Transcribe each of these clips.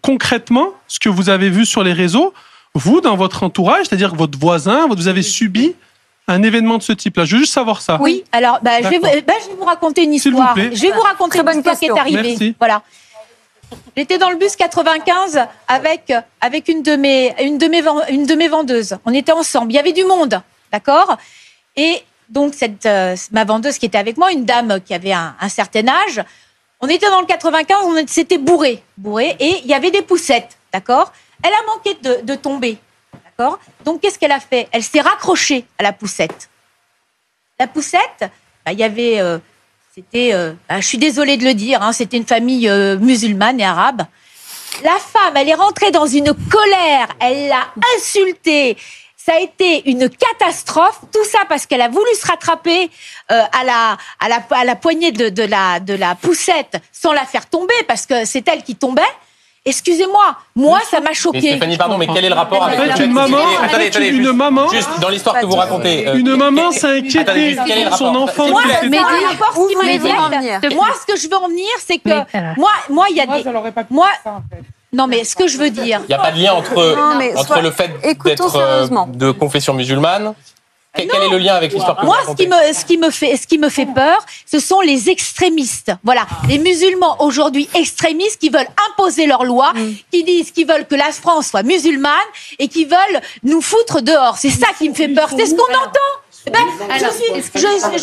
Concrètement, ce que vous avez vu sur les réseaux, vous, dans votre entourage, c'est-à-dire votre voisin, vous avez subi un événement de ce type-là. Je veux juste savoir ça. Oui, alors je vais vous raconter une histoire. Je vais vous raconter une histoire qui est arrivée. Merci. Voilà. J'étais dans le bus 95 avec une de mes vendeuses. On était ensemble. Il y avait du monde, d'accord? Et donc ma vendeuse qui était avec moi, une dame qui avait un certain âge. On était dans le 95, c'était bourré, et il y avait des poussettes, d'accord? Elle a manqué de tomber, d'accord? Donc qu'est-ce qu'elle a fait? Elle s'est raccrochée à la poussette. La poussette, il y avait, je suis désolée de le dire, hein, c'était une famille musulmane et arabe. La femme, elle est rentrée dans une colère, elle l'a insultée. Ça a été une catastrophe, tout ça parce qu'elle a voulu se rattraper à la poignée de la poussette sans la faire tomber, parce que c'est elle qui tombait. Excusez-moi, moi ça m'a choquée. Mais Stéphanie, pardon, mais quel est le rapport avec une maman, juste dans l'histoire que vous racontez. Une maman s'est inquiétée pour son enfant. Moi, ce que je veux en venir, c'est que moi, il y a des. Non, mais ce que je veux dire. Il n'y a pas de lien entre le fait d'être de confession musulmane. Quel est le lien avec l'histoire que vous racontez? Moi, ce qui me fait peur, ce sont les extrémistes. Voilà, les musulmans aujourd'hui extrémistes qui veulent imposer leurs lois, qui disent qu'ils veulent que la France soit musulmane et qui veulent nous foutre dehors. C'est ça qui me fait peur. C'est ce qu'on entend. Je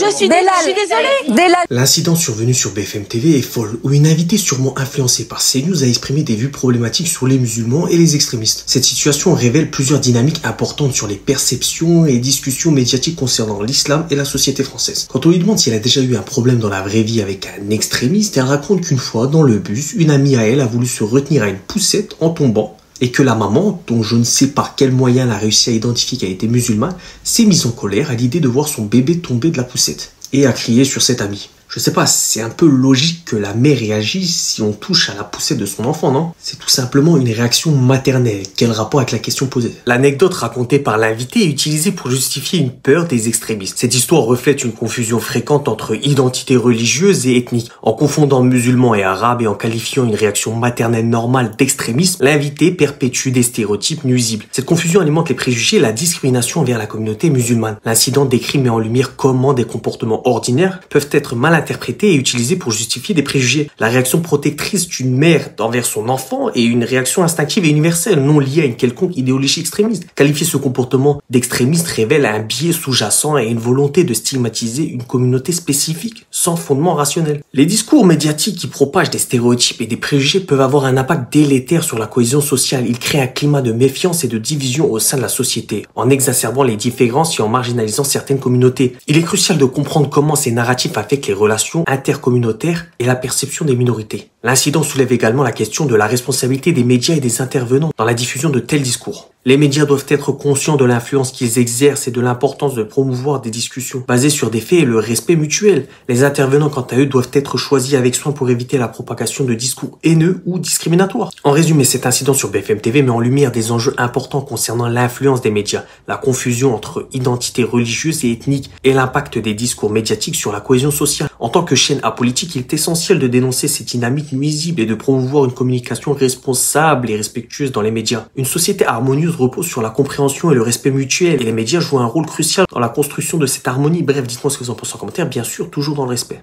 suis désolée. L'incident survenu sur BFM TV est folle, où une invitée sûrement influencée par CNews a exprimé des vues problématiques sur les musulmans et les extrémistes. Cette situation révèle plusieurs dynamiques importantes sur les perceptions et discussions médiatiques concernant l'islam et la société française. Quand on lui demande si elle a déjà eu un problème dans la vraie vie avec un extrémiste, elle raconte qu'une fois, dans le bus, une amie à elle a voulu se retenir à une poussette en tombant, et que la maman, dont je ne sais par quel moyen elle a réussi à identifier qu'elle était musulmane, s'est mise en colère à l'idée de voir son bébé tomber de la poussette et a crié sur cette amie. Je sais pas, c'est un peu logique que la mère réagisse si on touche à la poussette de son enfant, non? C'est tout simplement une réaction maternelle. Quel rapport avec la question posée? L'anecdote racontée par l'invité est utilisée pour justifier une peur des extrémistes. Cette histoire reflète une confusion fréquente entre identité religieuse et ethnique. En confondant musulmans et arabes et en qualifiant une réaction maternelle normale d'extrémisme, l'invité perpétue des stéréotypes nuisibles. Cette confusion alimente les préjugés et la discrimination envers la communauté musulmane. L'incident décrit met en lumière comment des comportements ordinaires peuvent être mal interprétée et utilisée pour justifier des préjugés. La réaction protectrice d'une mère envers son enfant est une réaction instinctive et universelle, non liée à une quelconque idéologie extrémiste. Qualifier ce comportement d'extrémiste révèle un biais sous-jacent et une volonté de stigmatiser une communauté spécifique, sans fondement rationnel. Les discours médiatiques qui propagent des stéréotypes et des préjugés peuvent avoir un impact délétère sur la cohésion sociale. Ils créent un climat de méfiance et de division au sein de la société, en exacerbant les différences et en marginalisant certaines communautés. Il est crucial de comprendre comment ces narratifs affectent les relations intercommunautaires et la perception des minorités. L'incident soulève également la question de la responsabilité des médias et des intervenants dans la diffusion de tels discours. Les médias doivent être conscients de l'influence qu'ils exercent et de l'importance de promouvoir des discussions basées sur des faits et le respect mutuel. Les intervenants, quant à eux, doivent être choisis avec soin pour éviter la propagation de discours haineux ou discriminatoires. En résumé, cet incident sur BFM TV met en lumière des enjeux importants concernant l'influence des médias, la confusion entre identité religieuse et ethnique et l'impact des discours médiatiques sur la cohésion sociale. En tant que chaîne apolitique, il est essentiel de dénoncer ces dynamiques nuisibles et de promouvoir une communication responsable et respectueuse dans les médias. Une société harmonieuse repose sur la compréhension et le respect mutuel, et les médias jouent un rôle crucial dans la construction de cette harmonie. Bref, dites-moi ce que vous en pensez en commentaire, bien sûr, toujours dans le respect.